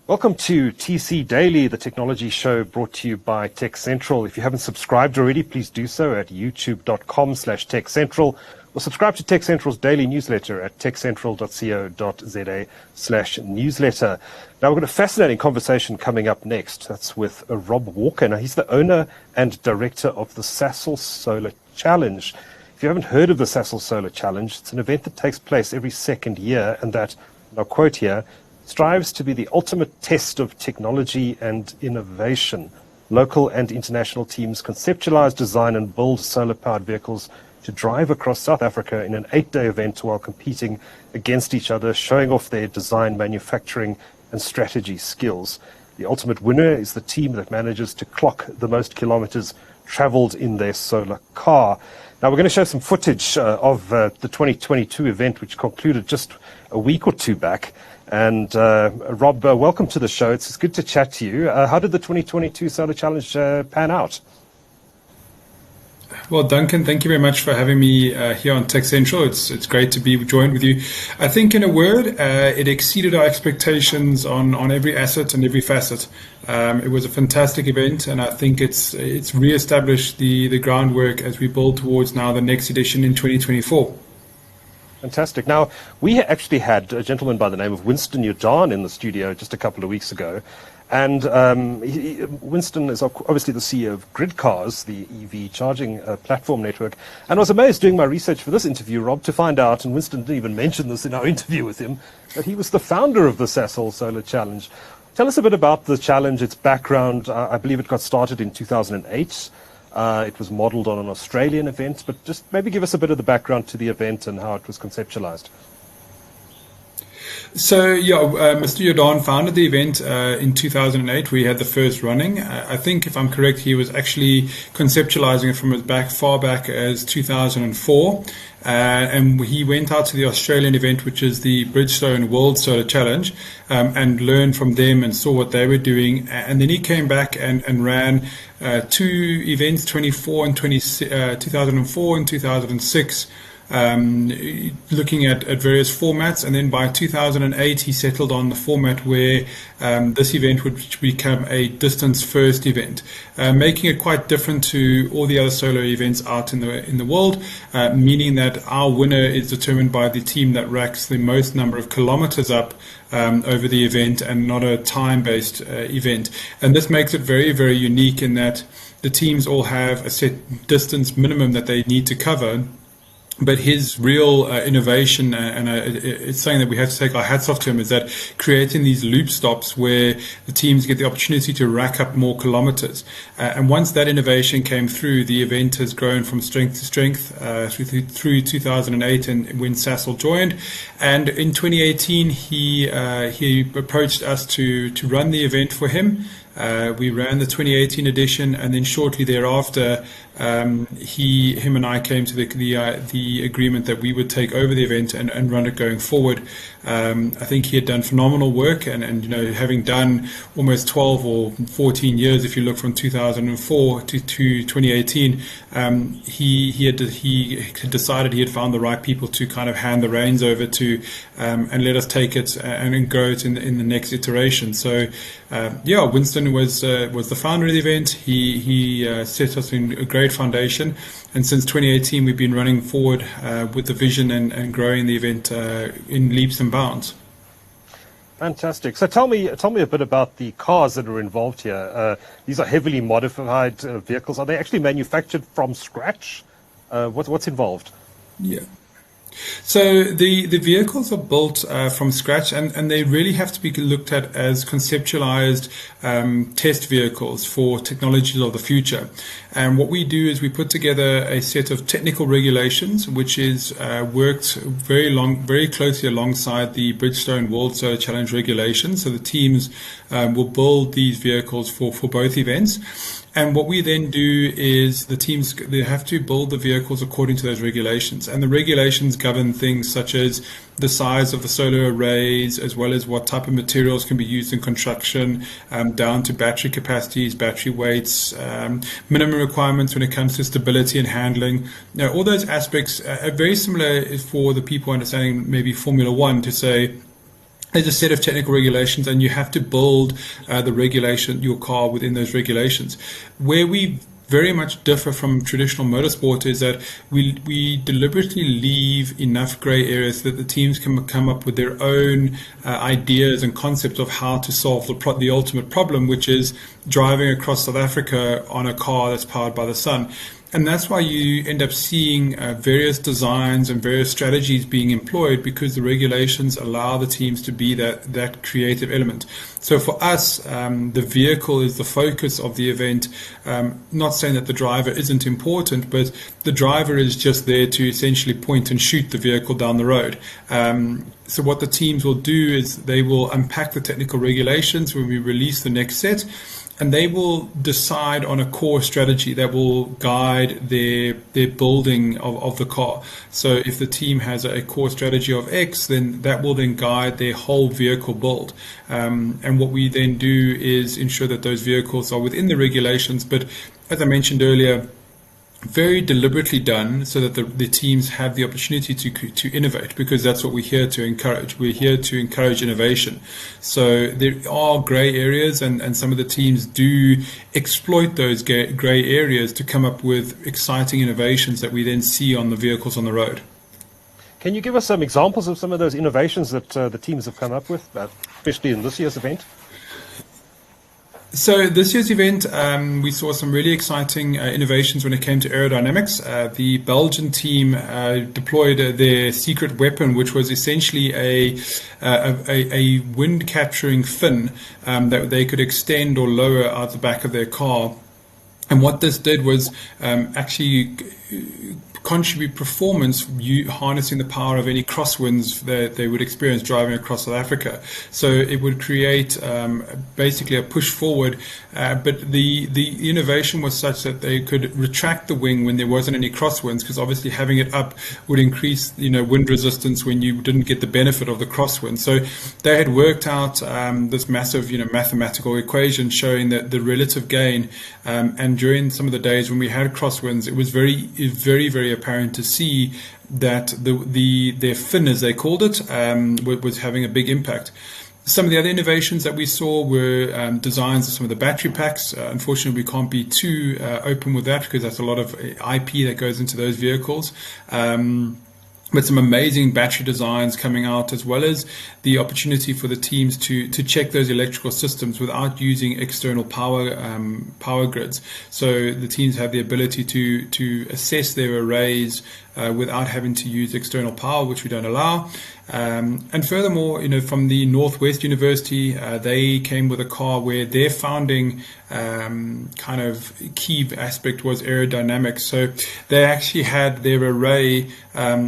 Welcome to TC Daily, the technology show brought to you by TechCentral. If you haven't subscribed already, please do so at youtube.com/TechCentral or subscribe to TechCentral's daily newsletter at techcentral.co.za/newsletter. Now, we've got a fascinating conversation coming up next. That's with Rob Walker. Now, he's the owner and director of the Sasol Solar Challenge. If you haven't heard of the Sasol Solar Challenge, it's an event that takes place every second year and that, and I'll quote here, strives to be the ultimate test of technology and innovation. Local and international teams conceptualize, design, and build solar-powered vehicles to drive across South Africa in an 8-day event while competing against each other, showing off their design, manufacturing, and strategy skills. The ultimate winner is the team that manages to clock the most kilometers traveled in their solar car. Now, we're going to show some footage of the 2022 event, which concluded just a week or two back. And Rob, welcome to the show. It's good to chat to you. How did the 2022 Solar Challenge pan out? Well, Duncan, thank you very much for having me here on TechCentral. It's great to be joined with you. I think, in a word, it exceeded our expectations on every asset and every facet. It was a fantastic event, and I think it's reestablished the groundwork as we build towards now the next edition in 2024. Fantastic. Now, we actually had a gentleman by the name of Winstone Jordaan in the studio just a couple of weeks ago. And Winstone is obviously the CEO of GridCars, the EV charging platform network. And I was amazed doing my research for this interview, Rob, to find out, and Winstone didn't even mention this in our interview with him, that he was the founder of the Sasol Solar Challenge. Tell us a bit about the challenge, its background. I believe it got started in 2008. It was modeled on an Australian event, but just maybe give us a bit of the background to the event and how it was conceptualized. So, Mr. Jordaan founded the event in 2008. We had the first running. I think, if I'm correct, he was actually conceptualizing it from as far back as 2004. And he went out to the Australian event, which is the Bridgestone World Solar Challenge, and learned from them and saw what they were doing. And then he came back and ran two events, 2004 and 2004 and 2006. Looking at various formats, and then by 2008 he settled on the format where this event would become a distance first event, making it quite different to all the other solar events out in the world, meaning that our winner is determined by the team that racks the most number of kilometers up over the event, and not a time-based event. And this makes it very, very unique in that the teams all have a set distance minimum that they need to cover. But his real innovation, and it's something that we have to take our hats off to him, is that creating these loop stops where the teams get the opportunity to rack up more kilometers. And once that innovation came through, the event has grown from strength to strength through 2008, and when Sasol joined. And in 2018, he approached us to run the event for him. We ran the 2018 edition, and then shortly thereafter, him and I came to the agreement that we would take over the event and run it going forward. I think he had done phenomenal work, and having done almost 12 or 14 years, if you look from 2004 to 2018, he had decided he had found the right people to kind of hand the reins over to, and let us take it and grow it in the next iteration. So, Winstone was the founder of the event. He set us in a great foundation, and since 2018 we've been running forward with the vision and growing the event in leaps and bounds. Fantastic. So tell me a bit about the cars that are involved here. These are heavily modified vehicles. Are they actually manufactured from scratch? What's involved? Yeah. So the vehicles are built from scratch, and they really have to be looked at as conceptualized test vehicles for technologies of the future. And what we do is we put together a set of technical regulations, which is worked very closely alongside the Bridgestone World Solar Challenge regulations. So the teams will build these vehicles for both events. And what we then do is they have to build the vehicles according to those regulations. And the regulations govern things such as the size of the solar arrays, as well as what type of materials can be used in construction, down to battery capacities, battery weights, minimum requirements when it comes to stability and handling. Now, all those aspects are very similar for the people understanding maybe Formula One, to say, there's a set of technical regulations, and you have to build your car within those regulations. Where we very much differ from traditional motorsport is that we deliberately leave enough gray areas that the teams can come up with their own ideas and concepts of how to solve the ultimate problem, which is driving across South Africa on a car that's powered by the sun. And that's why you end up seeing various designs and various strategies being employed, because the regulations allow the teams to be that creative element. So for us, the vehicle is the focus of the event. Not saying that the driver isn't important, but the driver is just there to essentially point and shoot the vehicle down the road. So what the teams will do is they will unpack the technical regulations when we release the next set, and they will decide on a core strategy that will guide their building of the car. So if the team has a core strategy of X, then that will then guide their whole vehicle build. And what we then do is ensure that those vehicles are within the regulations, but as I mentioned earlier, very deliberately done so that the teams have the opportunity to innovate, because that's what we're here to encourage. We're here to encourage innovation. So there are gray areas, and some of the teams do exploit those gray areas to come up with exciting innovations that we then see on the vehicles on the road. Can you give us some examples of some of those innovations that the teams have come up with, especially in this year's event? So this year's event, we saw some really exciting innovations when it came to aerodynamics. The Belgian team deployed their secret weapon, which was essentially a wind capturing fin that they could extend or lower out the back of their car. And what this did was actually contribute performance, harnessing the power of any crosswinds that they would experience driving across South Africa. So it would create basically a push forward, but the innovation was such that they could retract the wing when there wasn't any crosswinds, because obviously having it up would increase wind resistance when you didn't get the benefit of the crosswind. So they had worked out this massive mathematical equation showing that the relative gain, and during some of the days when we had crosswinds, it was very apparent to see that their fin, as they called it, was having a big impact. Some of the other innovations that we saw were designs of some of the battery packs. Unfortunately, we can't be too open with that, because that's a lot of IP that goes into those vehicles. But some amazing battery designs coming out, as well as the opportunity for the teams to check those electrical systems without using external power grids. So the teams have the ability to assess their arrays without having to use external power, which we don't allow. And furthermore, from the Northwest University, they came with a car where their founding kind of key aspect was aerodynamics. So they actually had their array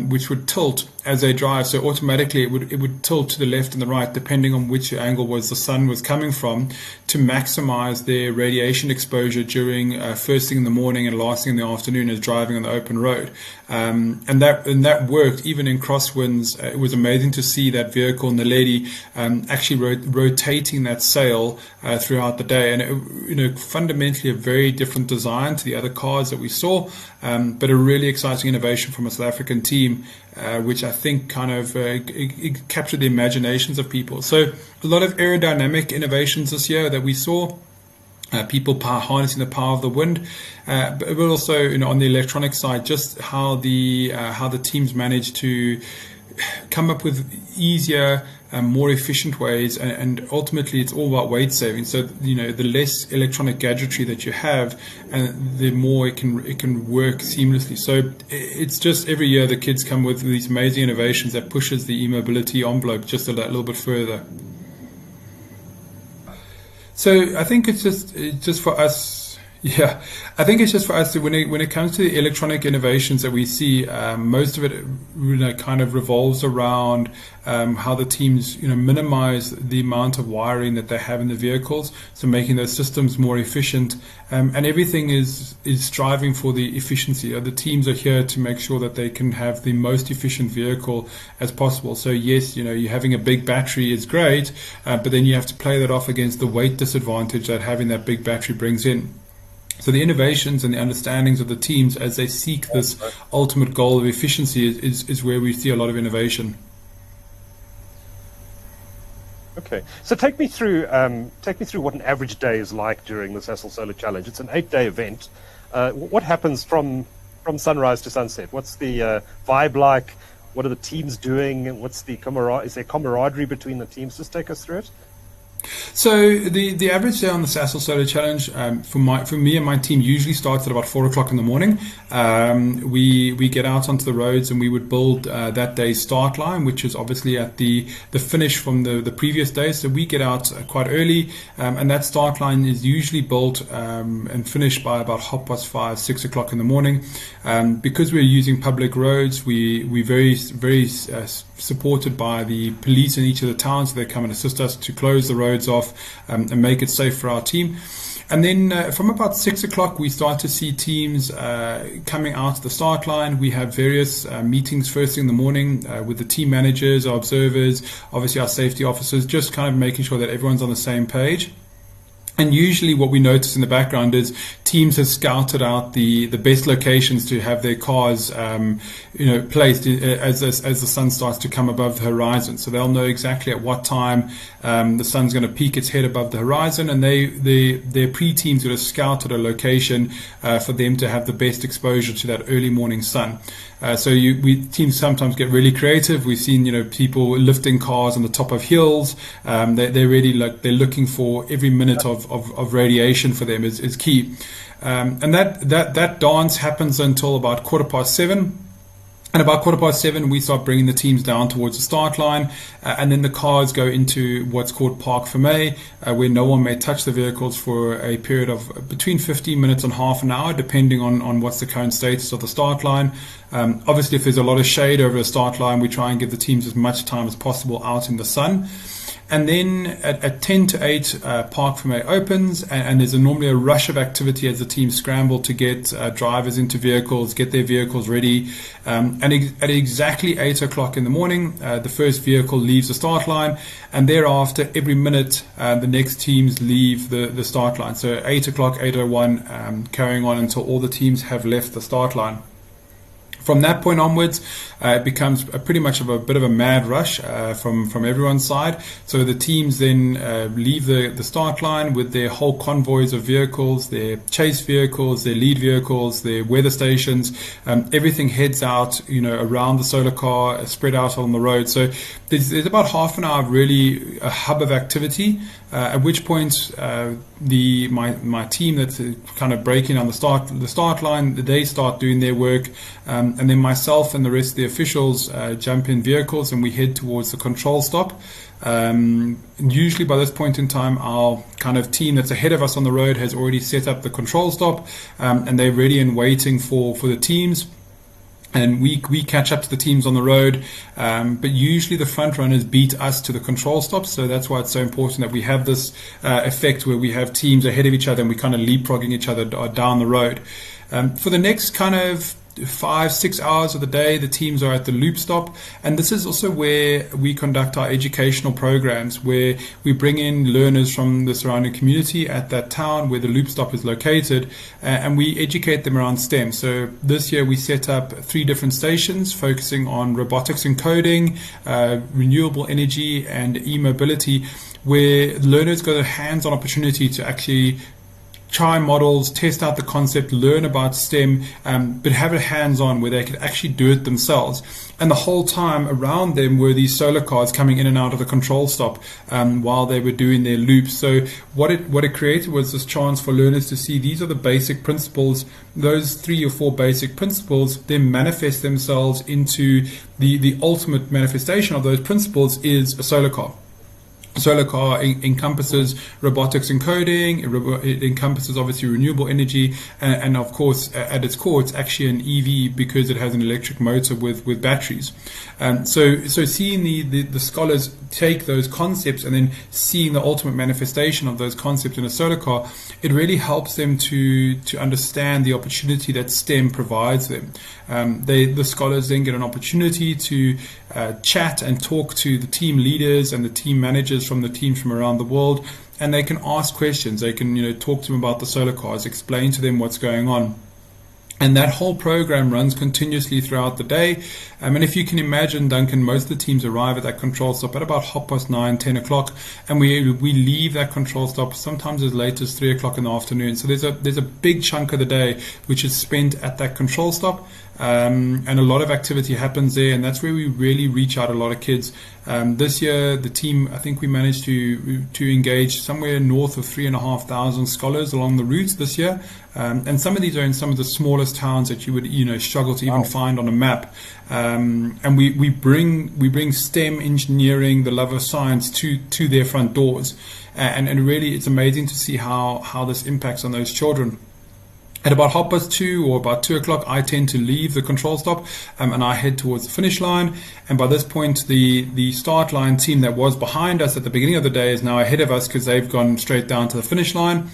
which would tilt as they drive. So automatically it would tilt to the left and the right, depending on which angle the sun was coming from, to maximize their radiation exposure during first thing in the morning and last thing in the afternoon as driving on the open road. And that worked even in crosswinds. It was amazing to see that vehicle and the lady actually rotating that sail throughout the day. And fundamentally a very different design to the other cars that we saw, but a really exciting innovation from a South African team, which I think kind of it captured the imaginations of people. So a lot of aerodynamic innovations this year that we saw. People harnessing the power of the wind, but also on the electronic side, just how the teams managed to come up with easier, more efficient ways, and ultimately it's all about weight saving. So the less electronic gadgetry that you have, and the more it can work seamlessly. So it's just every year the kids come with these amazing innovations that pushes the e-mobility envelope just a little bit further. So I think it's just for us. Yeah, I think it's just for us when it comes to the electronic innovations that we see, most of it kind of revolves around how the teams minimize the amount of wiring that they have in the vehicles, so making those systems more efficient, and everything is striving for the efficiency. The teams are here to make sure that they can have the most efficient vehicle as possible. So yes, you having a big battery is great, but then you have to play that off against the weight disadvantage that having that big battery brings in. So the innovations and the understandings of the teams as they seek this ultimate goal of efficiency is where we see a lot of innovation. Okay, so take me through what an average day is like during the Sasol Solar Challenge. It's an 8-day event. What happens from sunrise to sunset? What's the vibe like? What are the teams doing? What's the is there camaraderie between the teams? Just take us through it. So the average day on the Sasol Solar Challenge for me and my team usually starts at about 4 o'clock in the morning. We get out onto the roads and we would build that day's start line, which is obviously at the finish from the previous day. So we get out quite early, and that start line is usually built and finished by about 5:30, 6 o'clock in the morning. Because we're using public roads, we're very supported by the police in each of the towns. They come and assist us to close the roads off and make it safe for our team. And then from about 6 o'clock, we start to see teams coming out to the start line. We have various meetings first thing in the morning with the team managers, our observers, obviously our safety officers, just kind of making sure that everyone's on the same page. And usually what we notice in the background is teams have scouted out the best locations to have their cars placed as the sun starts to come above the horizon. So they'll know exactly at what time the sun's going to peak its head above the horizon, and their pre-teams would have scouted a location for them to have the best exposure to that early morning sun. Teams sometimes get really creative. We've seen people lifting cars on the top of hills. They're really they're looking for every minute of radiation for them is key. And that dance happens until about 7:15. And about 7:15, we start bringing the teams down towards the start line, and then the cars go into what's called Park Fermé, where no one may touch the vehicles for a period of between 15 minutes and half an hour, depending on what's the current status of the start line. Obviously, if there's a lot of shade over the start line, we try and give the teams as much time as possible out in the sun. And then at 10 to 8, Park Fermé opens, and there's normally a rush of activity as the teams scramble to get drivers into vehicles, get their vehicles ready. And at exactly 8 o'clock in the morning, the first vehicle leaves the start line, and thereafter, every minute, the next teams leave the start line. So 8 o'clock, 8:01, carrying on until all the teams have left the start line. From that point onwards, it becomes pretty much of a bit of a mad rush from everyone's side. So the teams then leave the start line with their whole convoys of vehicles, their chase vehicles, their lead vehicles, their weather stations. Everything heads out, around the solar car, spread out on the road. So there's about half an hour of really a hub of activity. At which point, my team that's kind of breaking on the start line, they start doing their work, and then myself and the rest of the officials jump in vehicles and we head towards the control stop. Usually by this point in time, our kind of team that's ahead of us on the road has already set up the control stop, and they're ready and waiting for the teams. And we catch up to the teams on the road, but usually the front runners beat us to the control stops. So that's why it's so important that we have this effect where we have teams ahead of each other and we kind of leapfrogging each other down the road. For the next kind of 5-6 hours of the day, the teams are at the loop stop, and this is also where we conduct our educational programs, where we bring in learners from the surrounding community at that town where the loop stop is located, and we educate them around STEM. So this year we set up 3 different stations focusing on robotics and coding, renewable energy, and e-mobility, where learners got a hands-on opportunity to actually try models, test out the concept, learn about STEM, but have it hands-on where they could actually do it themselves. And the whole time around them were these solar cars coming in and out of the control stop while they were doing their loops. So what it created was this chance for learners to see these are the basic principles. Those 3 or 4 basic principles then manifest themselves into the ultimate manifestation of those principles is a solar car. Solar car encompasses robotics and coding. It encompasses obviously renewable energy, and of course at its core it's actually an EV because it has an electric motor with batteries. So seeing the scholars take those concepts and then seeing the ultimate manifestation of those concepts in a solar car, it really helps them to understand the opportunity that STEM provides them. The scholars then get an opportunity to chat and talk to the team leaders and the team managers from the teams from around the world, and they can ask questions. They can talk to them about the solar cars, explain to them what's going on. And that whole program runs continuously throughout the day. And if you can imagine, Duncan, most of the teams arrive at that control stop at about 9:30, 10 o'clock, and we leave that control stop sometimes as late as 3 o'clock in the afternoon. So there's a big chunk of the day which is spent at that control stop. And a lot of activity happens there, and that's where we really reach out a lot of kids. This year, the team, I think we managed to engage somewhere north of 3,500 scholars along the routes this year. And some of these are in some of the smallest towns that you would struggle to even find on a map. And we bring STEM, engineering, the love of science to their front doors. And really, it's amazing to see how this impacts on those children. At about 2:30 or about 2 o'clock, I tend to leave the control stop and I head towards the finish line. And by this point, the start line team that was behind us at the beginning of the day is now ahead of us because they've gone straight down to the finish line.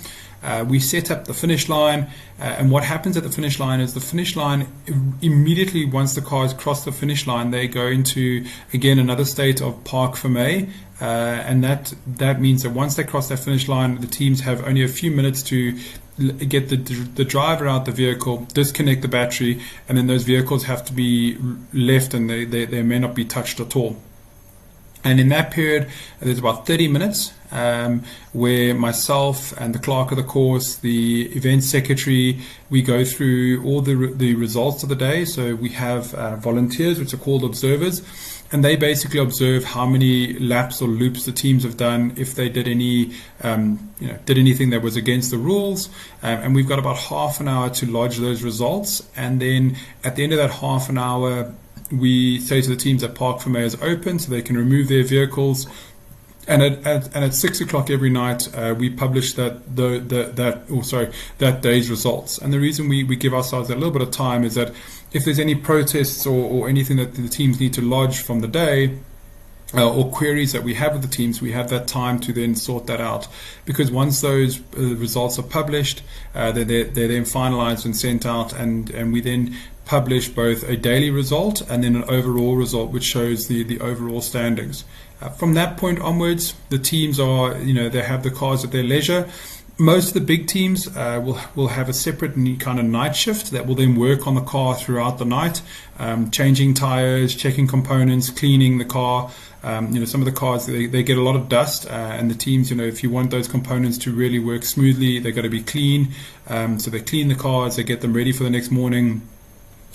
We set up the finish line, and what happens at the finish line is the finish line immediately, once the cars cross the finish line, they go into, again, another state of park for May. And that means that once they cross that finish line, the teams have only a few minutes to get the driver out the vehicle, disconnect the battery, and then those vehicles have to be left and they may not be touched at all. And in that period, there's about 30 minutes where myself and the clerk of the course, the event secretary, we go through all the results of the day. So we have volunteers, which are called observers, and they basically observe how many laps or loops the teams have done, if they did any, did anything that was against the rules. And we've got about half an hour to lodge those results. And then at the end of that half an hour, we say to the teams that Park for May is open so they can remove their vehicles. And at 6 o'clock every night, we publish that day's results. And the reason we give ourselves a little bit of time is that if there's any protests or anything that the teams need to lodge from the day, or queries that we have with the teams, we have that time to then sort that out. Because once those results are published, they're then finalized and sent out, and we then publish both a daily result and then an overall result, which shows the overall standings. From that point onwards, the teams are, they have the cars at their leisure. Most of the big teams will have a separate kind of night shift that will then work on the car throughout the night, changing tires, checking components, cleaning the car. Some of the cars, they get a lot of dust, and the teams, if you want those components to really work smoothly, they've got to be clean. So they clean the cars, they get them ready for the next morning.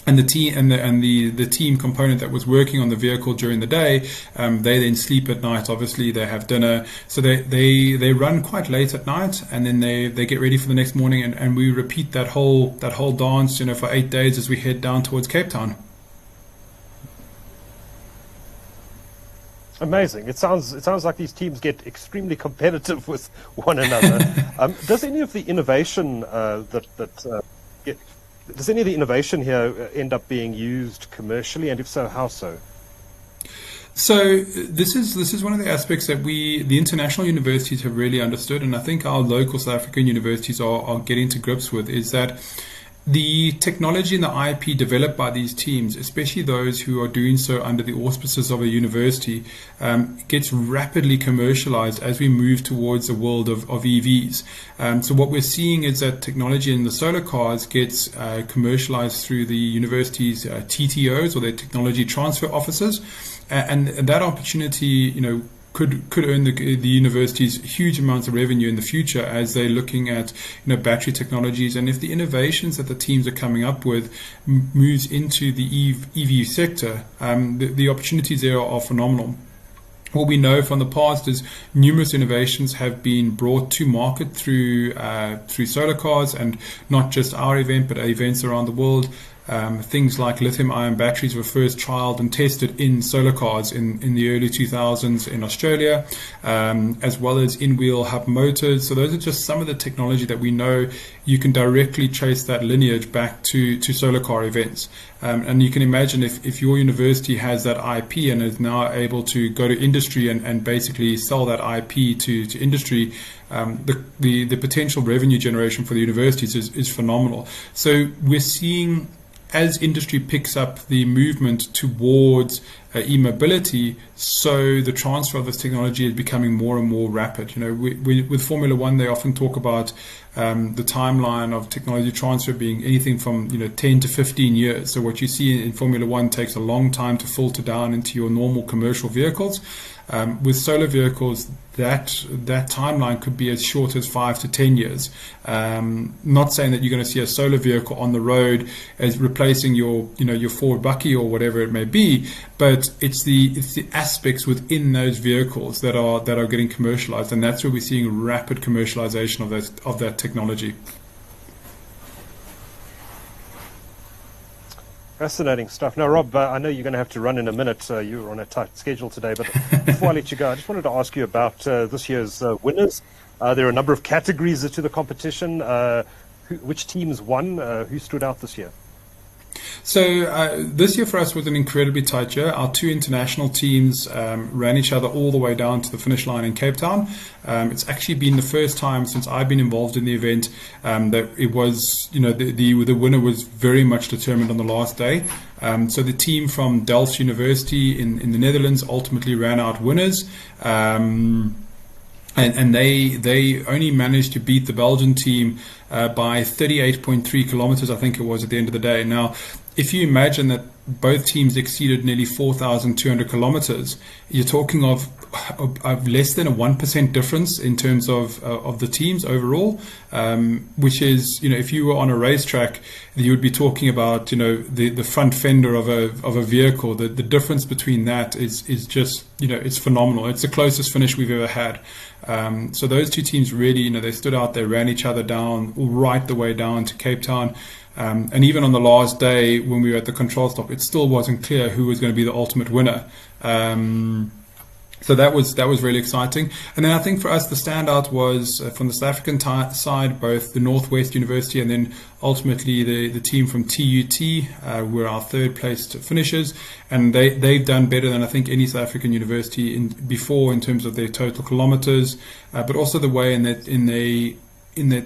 And the team the team component that was working on the vehicle during the day, they then sleep at night. Obviously, they have dinner, so they run quite late at night, and then they get ready for the next morning, and we repeat that whole dance, for 8 days as we head down towards Cape Town. Amazing! It sounds like these teams get extremely competitive with one another. Does any of the innovation Does any of the innovation here end up being used commercially, and if so, how so? So this is one of the aspects that the international universities have really understood, and I think our local South African universities are getting to grips with, is that the technology and the IP developed by these teams, especially those who are doing so under the auspices of a university, gets rapidly commercialized as we move towards a world of EVs. So what we're seeing is that technology in the solar cars gets commercialized through the university's TTOs, or their technology transfer offices, and that opportunity, could earn the universities huge amounts of revenue in the future as they're looking at battery technologies. And if the innovations that the teams are coming up with moves into the EV sector, the opportunities there are phenomenal. What we know from the past is numerous innovations have been brought to market through solar cars, and not just our event, but events around the world. Things like lithium-ion batteries were first trialed and tested in solar cars in the early 2000s in Australia, as well as in-wheel hub motors. So those are just some of the technology that we know you can directly trace that lineage back to solar car events. And you can imagine if your university has that IP and is now able to go to industry and basically sell that IP to industry, the potential revenue generation for the universities is phenomenal. So we're seeing as industry picks up the movement towards e-mobility, so the transfer of this technology is becoming more and more rapid. With Formula One, they often talk about the timeline of technology transfer being anything from 10 to 15 years. So what you see in Formula One takes a long time to filter down into your normal commercial vehicles. With solar vehicles, that timeline could be as short as 5 to 10 years. Not saying that you're going to see a solar vehicle on the road as replacing your Ford Bucky or whatever it may be, but it's the aspects within those vehicles that are getting commercialized, and that's where we're seeing rapid commercialization of that technology. Fascinating stuff. Now, Rob, I know you're going to have to run in a minute. You're on a tight schedule today, but before I let you go, I just wanted to ask you about this year's winners. There are a number of categories to the competition. Which teams won? Who stood out this year? So this year for us was an incredibly tight year. Our two international teams ran each other all the way down to the finish line in Cape Town. It's actually been the first time since I've been involved in the event that it was, the winner was very much determined on the last day. So the team from Delft University in the Netherlands ultimately ran out winners. And they only managed to beat the Belgian team by 38.3 kilometers, I think it was, at the end of the day. Now, if you imagine that both teams exceeded nearly 4,200 kilometers, you're talking of less than a 1% difference in terms of the teams overall, which is, if you were on a racetrack, you would be talking about, the front fender of a vehicle. The difference between that is just, it's phenomenal. It's the closest finish we've ever had. So those two teams really, they stood out. They ran each other down right the way down to Cape Town. And even on the last day when we were at the control stop, it still wasn't clear who was going to be the ultimate winner. So that was really exciting. And then I think for us, the standout was from the South African side, both the Northwest University and then ultimately the team from TUT were our third placed finishers. And they've done better than I think any South African university before in terms of their total kilometers, but also the way in that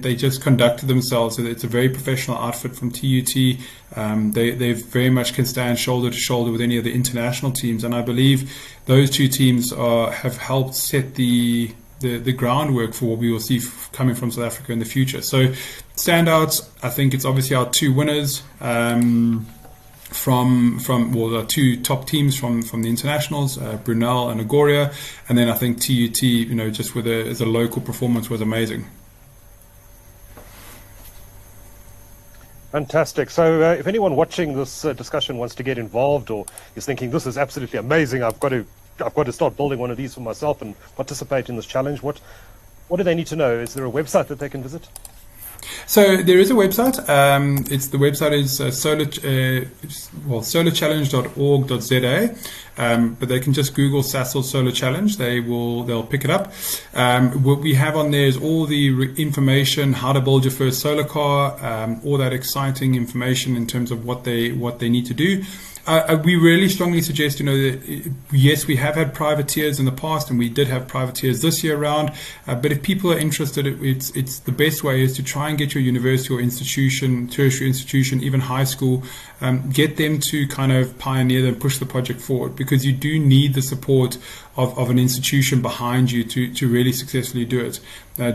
they just conducted themselves. It's a very professional outfit from TUT. They very much can stand shoulder to shoulder with any of the international teams, and I believe those two teams have helped set the groundwork for what we will see coming from South Africa in the future. So standouts, I think it's obviously our two winners from the two top teams from the internationals, Brunel and Agoria, and then I think TUT, just as a local performance was amazing. Fantastic. So if anyone watching this discussion wants to get involved or is thinking this is absolutely amazing, I've got to start building one of these for myself and participate in this challenge, what do they need to know? Is there a website that they can visit? So there is a website. The website is solarchallenge.org.za, but they can just Google Sasol Solar Challenge. They'll pick it up. What we have on there is all the information, how to build your first solar car, all that exciting information in terms of what they need to do. We really strongly suggest, that yes, we have had privateers in the past, and we did have privateers this year around. But if people are interested, it's the best way is to try and get your university or institution, tertiary institution, even high school, get them to kind of pioneer and push the project forward, because you do need the support of an institution behind you to really successfully do it.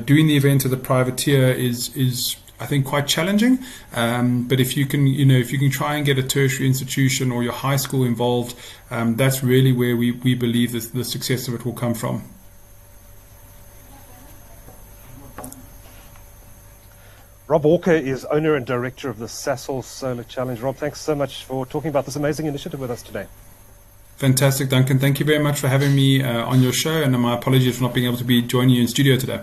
Doing the event as a privateer is I think quite challenging, but if you can try and get a tertiary institution or your high school involved, that's really where we believe the success of it will come from. Rob Walker is owner and director of the Sasol Solar Challenge. Rob, thanks so much for talking about this amazing initiative with us today. Fantastic, Duncan. Thank you very much for having me on your show, and my apologies for not being able to be joining you in studio today.